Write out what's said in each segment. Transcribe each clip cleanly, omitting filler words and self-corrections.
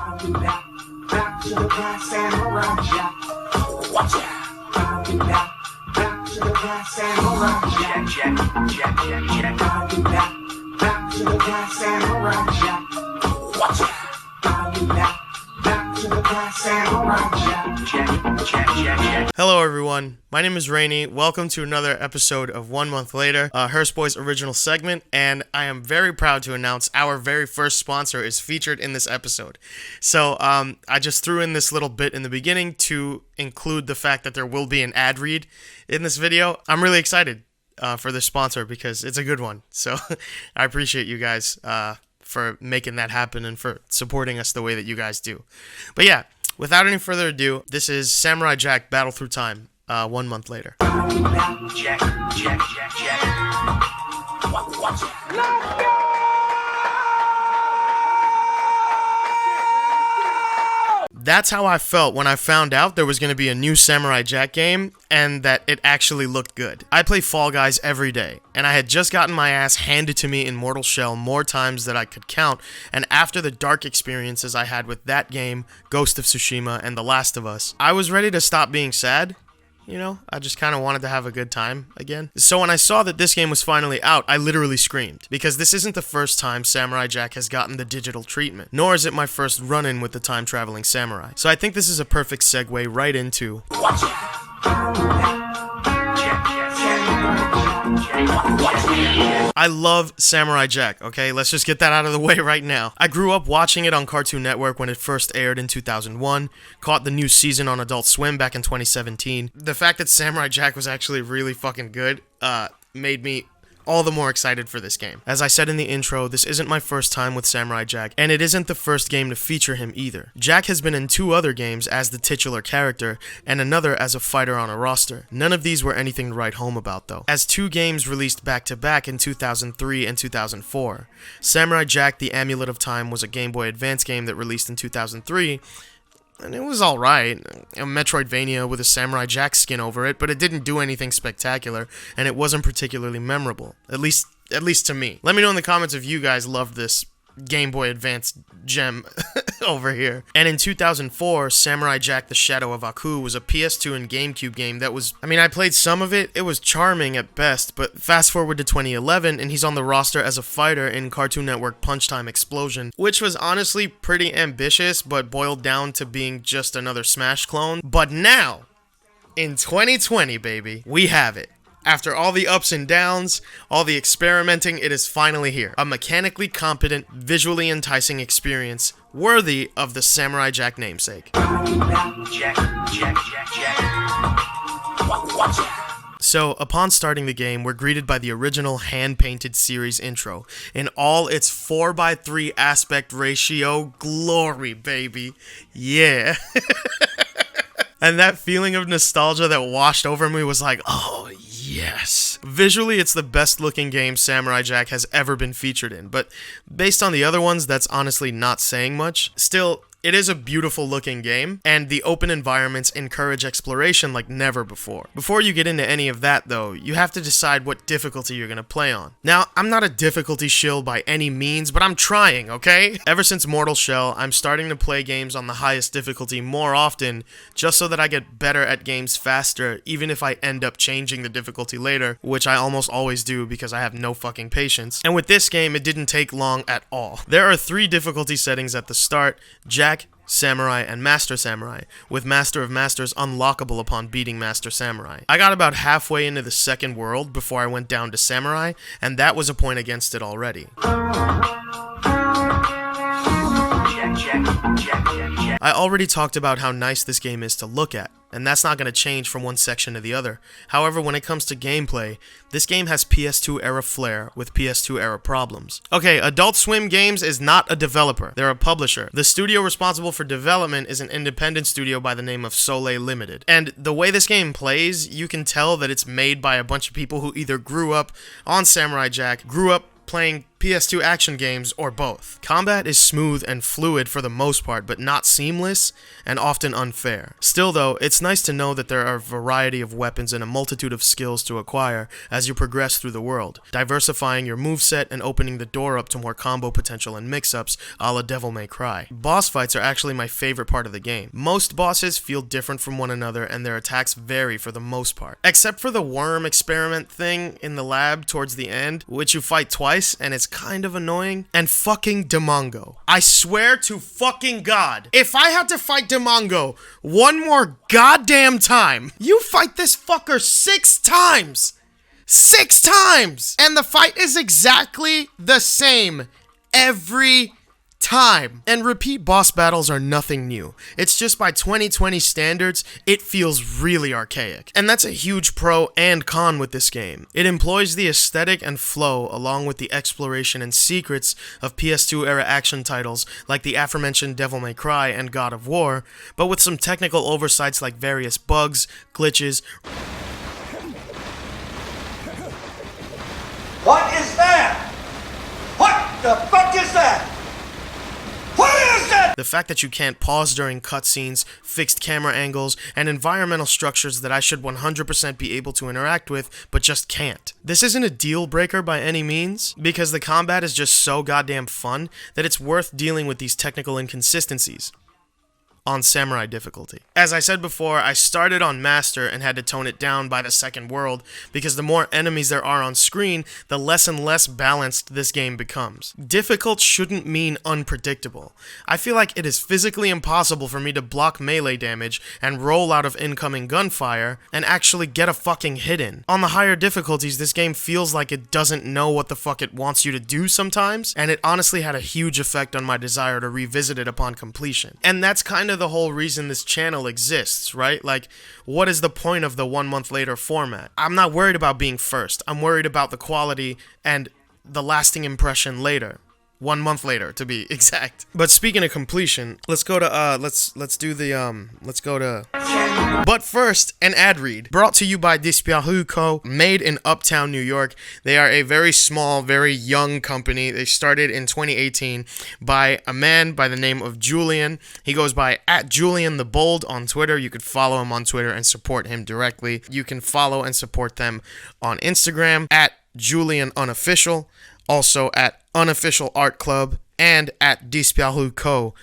Back to the past samurai jack. Watch out. Back to the past samurai jack. Back to the past samurai jack. Watch out. Back to the past samurai jack. Hello everyone, my name is Rainey. Welcome to another episode of 1 Month Later, Hearse Boy's original segment, and I am very proud to announce our very first sponsor is featured in this episode. So I just threw in this little bit in the beginning to include the fact that there will be an ad read in this video. I'm really excited for this sponsor because it's a good one. So I appreciate you guys for making that happen and for supporting us the way that you guys do. But yeah, without any further ado, this is Samurai Jack Battle Through Time, 1 month later. That's how I felt when I found out there was going to be a new Samurai Jack game and that it actually looked good. I play Fall Guys every day, and I had just gotten my ass handed to me in Mortal Shell more times than I could count, and after the dark experiences I had with that game, Ghost of Tsushima, and The Last of Us, I was ready to stop being sad. You know, I just kind of wanted to have a good time again. So when I saw that this game was finally out, I literally screamed. Because this isn't the first time Samurai Jack has gotten the digital treatment, nor is it my first run-in with the time-traveling samurai. So I think this is a perfect segue right into... Watch I love Samurai Jack, okay? Let's just get that out of the way right now. I grew up watching it on Cartoon Network when it first aired in 2001, caught the new season on Adult Swim back in 2017. The fact that Samurai Jack was actually really fucking good made me all the more excited for this game. As I said in the intro, this isn't my first time with Samurai Jack, and it isn't the first game to feature him either. Jack has been in 2 other games as the titular character, and another as a fighter on a roster. None of these were anything to write home about though, as 2 games released back to back in 2003 and 2004. Samurai Jack: The Amulet of Time was a Game Boy Advance game that released in 2003, and it was alright, a Metroidvania with a Samurai Jack skin over it, but it didn't do anything spectacular, and it wasn't particularly memorable, at least to me. Let me know in the comments if you guys loved this Game Boy Advance gem over here. And in 2004, Samurai Jack: The Shadow of Aku was a PS2 and GameCube game that was, I played some of it, it was charming at best, but fast forward to 2011, and he's on the roster as a fighter in Cartoon Network Punch Time Explosion, which was honestly pretty ambitious, but boiled down to being just another Smash clone. But now, in 2020, baby, we have it. After all the ups and downs, all the experimenting, it is finally here. A mechanically competent, visually enticing experience worthy of the Samurai Jack namesake. So, upon starting the game, we're greeted by the original hand-painted series intro in all its 4:3 aspect ratio glory, baby. Yeah. And that feeling of nostalgia that washed over me was like, oh, yes. Visually, it's the best looking game Samurai Jack has ever been featured in, but based on the other ones, that's honestly not saying much. Still, it is a beautiful looking game, and the open environments encourage exploration like never before. Before you get into any of that though, you have to decide what difficulty you're gonna play on. Now, I'm not a difficulty shill by any means, but I'm trying, okay? Ever since Mortal Shell, I'm starting to play games on the highest difficulty more often, just so that I get better at games faster, even if I end up changing the difficulty later, which I almost always do because I have no fucking patience. And with this game, it didn't take long at all. There are 3 difficulty settings at the start: Jack, Samurai, and Master Samurai, with Master of Masters unlockable upon beating Master Samurai. I got about halfway into the second world before I went down to Samurai, and that was a point against it already. I already talked about how nice this game is to look at, and that's not going to change from one section to the other. However, when it comes to gameplay, this game has PS2 era flair with PS2 era problems. Okay, Adult Swim Games is not a developer, they're a publisher. The studio responsible for development is an independent studio by the name of Soleil Limited. And the way this game plays, you can tell that it's made by a bunch of people who either grew up on Samurai Jack, grew up playing PS2 action games, or both. Combat is smooth and fluid for the most part, but not seamless and often unfair. Still though, it's nice to know that there are a variety of weapons and a multitude of skills to acquire as you progress through the world, diversifying your moveset and opening the door up to more combo potential and mix-ups a la Devil May Cry. Boss fights are actually my favorite part of the game. Most bosses feel different from one another and their attacks vary for the most part. Except for the worm experiment thing in the lab towards the end, which you fight twice and it's kind of annoying. And fucking Demongo. I swear to fucking God, if I had to fight Demongo one more goddamn time, you fight this fucker 6 times! 6 times! And the fight is exactly the same every time. And repeat boss battles are nothing new. It's just by 2020 standards, it feels really archaic. And that's a huge pro and con with this game. It employs the aesthetic and flow along with the exploration and secrets of PS2 era action titles like the aforementioned Devil May Cry and God of War, but with some technical oversights like various bugs, glitches. What is that? What the fuck is that? What is it? The fact that you can't pause during cutscenes, fixed camera angles, and environmental structures that I should 100% be able to interact with, but just can't. This isn't a deal breaker by any means, because the combat is just so goddamn fun that it's worth dealing with these technical inconsistencies on Samurai difficulty. As I said before, I started on Master and had to tone it down by the second world because the more enemies there are on screen, the less and less balanced this game becomes. Difficult shouldn't mean unpredictable. I feel like it is physically impossible for me to block melee damage and roll out of incoming gunfire and actually get a fucking hit in. On the higher difficulties, this game feels like it doesn't know what the fuck it wants you to do sometimes, and it honestly had a huge effect on my desire to revisit it upon completion. And that's kind of the whole reason this channel exists, right? Like, what is the point of the 1 month later format? I'm not worried about being first. I'm worried about the quality and the lasting impression later. 1 month later, to be exact. But speaking of completion, let's go to, But first, an ad read. Brought to you by Disparuco, made in Uptown, New York. They are a very small, very young company. They started in 2018 by a man by the name of Julian. He goes by @JulianTheBold on Twitter. You could follow him on Twitter and support him directly. You can follow and support them on Instagram @JulianUnofficial. Also @UnofficialArtClub and @Disparuco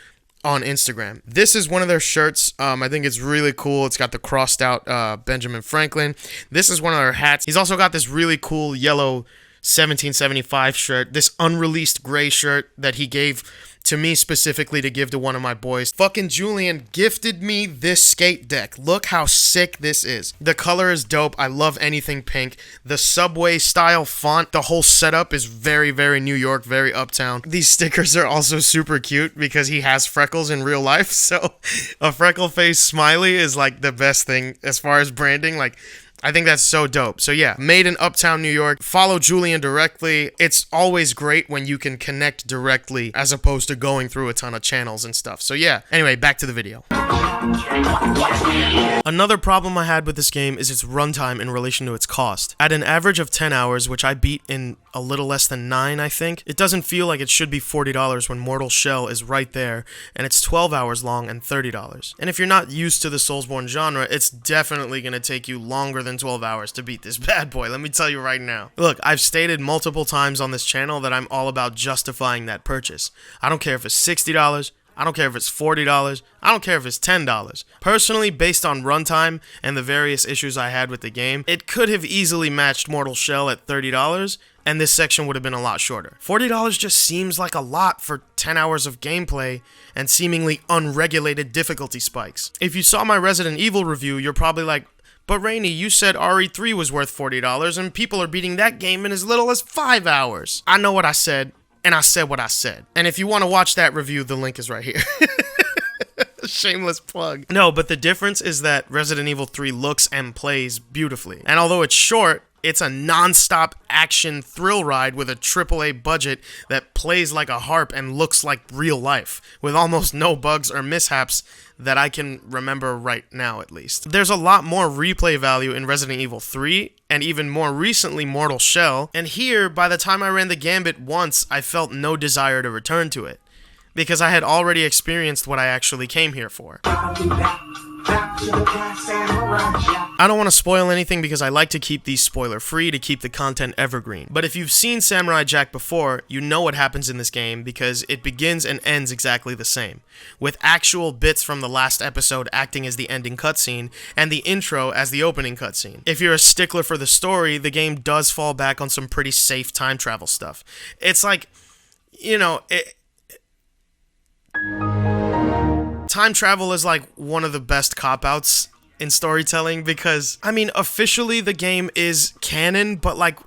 on Instagram. This is one of their shirts. I think it's really cool. It's got the crossed out Benjamin Franklin. This is one of their hats. He's also got this really cool yellow 1775 shirt. This unreleased gray shirt that he gave to me specifically to give to one of my boys. Fucking Julian gifted me this skate deck. Look how sick this is. The color is dope. I love anything pink. The subway style font, the whole setup is very, very New York, very Uptown. These stickers are also super cute because he has freckles in real life, so a freckle face smiley is like the best thing as far as branding. Like, I think that's so dope. So yeah, made in Uptown, New York. Follow Julian directly. It's always great when you can connect directly as opposed to going through a ton of channels and stuff. So yeah, anyway, back to the video. Another problem I had with this game is its runtime in relation to its cost. At an average of 10 hours, which I beat in a little less than 9, I think, it doesn't feel like it should be $40 when Mortal Shell is right there, and it's 12 hours long and $30. And if you're not used to the Soulsborne genre, it's definitely going to take you longer than 12 hours to beat this bad boy, let me tell you right now. Look, I've stated multiple times on this channel that I'm all about justifying that purchase. I don't care if it's $60, I don't care if it's $40, I don't care if it's $10. Personally, based on runtime and the various issues I had with the game, it could have easily matched Mortal Shell at $30, and this section would have been a lot shorter. $40 just seems like a lot for 10 hours of gameplay and seemingly unregulated difficulty spikes. If you saw my Resident Evil review, you're probably like, but Rainey, you said RE3 was worth $40 and people are beating that game in as little as 5 hours. I know what I said, and I said what I said. And if you want to watch that review, the link is right here. Shameless plug. No, but the difference is that Resident Evil 3 looks and plays beautifully. And although it's short, It's a non-stop action thrill ride with a AAA budget that plays like a harp and looks like real life, with almost no bugs or mishaps that I can remember right now, at least. There's a lot more replay value in Resident Evil 3, and even more recently Mortal Shell, and here, by the time I ran the gambit once, I felt no desire to return to it, because I had already experienced what I actually came here for. I don't want to spoil anything because I like to keep these spoiler-free to keep the content evergreen. But if you've seen Samurai Jack before, you know what happens in this game because it begins and ends exactly the same, with actual bits from the last episode acting as the ending cutscene and the intro as the opening cutscene. If you're a stickler for the story, the game does fall back on some pretty safe time travel stuff. It's like, you know, time travel is like one of the best cop-outs in storytelling because, I mean, officially the game is canon, but like,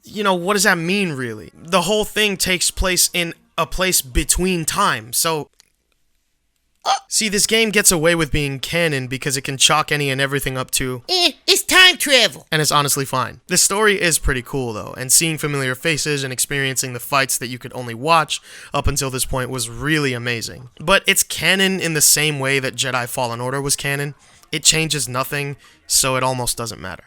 you know, what does that mean really? The whole thing takes place in a place between time, so... See, this game gets away with being canon because it can chalk any and everything up to it's time travel. And it's honestly fine. The story is pretty cool though, and seeing familiar faces and experiencing the fights that you could only watch up until this point was really amazing. But it's canon in the same way that Jedi Fallen Order was canon. It changes nothing, so it almost doesn't matter.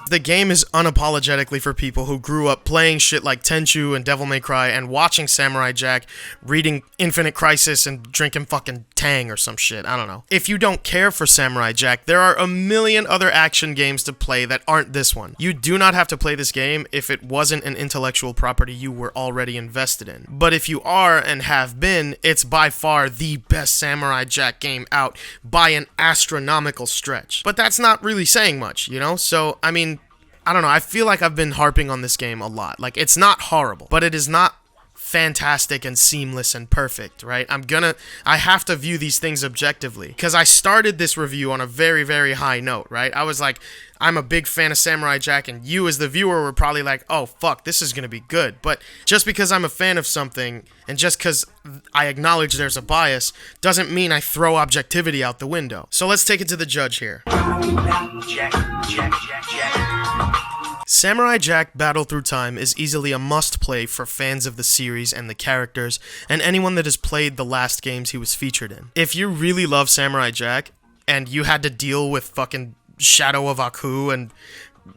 The game is unapologetically for people who grew up playing shit like Tenchu and Devil May Cry and watching Samurai Jack, reading Infinite Crisis and drinking fucking Tang or some shit, I don't know. If you don't care for Samurai Jack, there are a million other action games to play that aren't this one. You do not have to play this game if it wasn't an intellectual property you were already invested in. But if you are and have been, it's by far the best Samurai Jack game out by an astronomical stretch. But that's not really saying much, you know? So, I mean, I don't know, I feel like I've been harping on this game a lot. Like, it's not horrible, but it is not fantastic and seamless and perfect, right? I have to view these things objectively, because I started this review on a very, very high note, right? I was like, I'm a big fan of Samurai Jack, and you as the viewer were probably like, oh, fuck, this is gonna be good. But just because I'm a fan of something, and just because I acknowledge there's a bias, doesn't mean I throw objectivity out the window. So let's take it to the judge here. Samurai Jack Battle Through Time is easily a must-play for fans of the series and the characters, and anyone that has played the last games he was featured in. If you really love Samurai Jack, and you had to deal with fucking Shadow of Aku and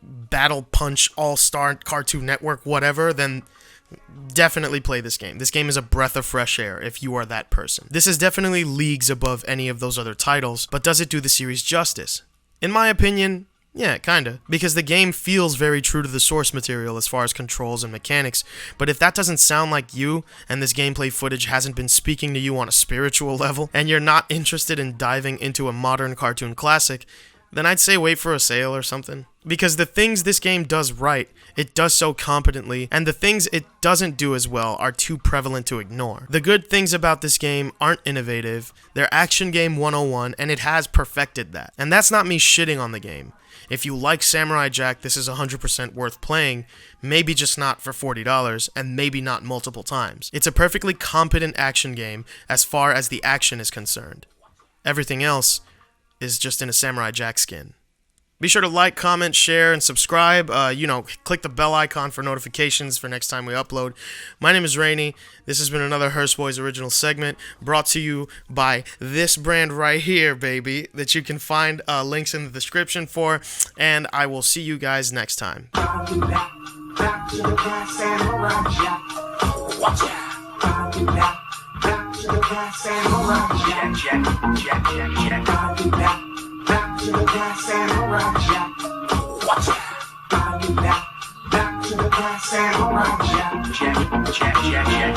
Battle Punch All-Star Cartoon Network whatever, then definitely play this game. This game is a breath of fresh air if you are that person. This is definitely leagues above any of those other titles, but does it do the series justice? In my opinion, yeah, kinda. Because the game feels very true to the source material as far as controls and mechanics, but if that doesn't sound like you, and this gameplay footage hasn't been speaking to you on a spiritual level, and you're not interested in diving into a modern cartoon classic, then I'd say wait for a sale or something. Because the things this game does right, it does so competently, and the things it doesn't do as well are too prevalent to ignore. The good things about this game aren't innovative, they're action game 101, and it has perfected that. And that's not me shitting on the game. If you like Samurai Jack, this is 100% worth playing, maybe just not for $40, and maybe not multiple times. It's a perfectly competent action game as far as the action is concerned. Everything else is just in a Samurai Jack skin. Be sure to like, comment, share, and subscribe. Click the bell icon for notifications for next time we upload. My name is Rainey. This has been another Hearse Boys original segment brought to you by this brand right here, baby, that you can find links in the description for, and I will see you guys next time. Back to the past, Samurai Jack. Watch out. Back to the past, Samurai Jack. Back to the past, Samurai Jack. Watch out. Back to the past, Samurai Jack.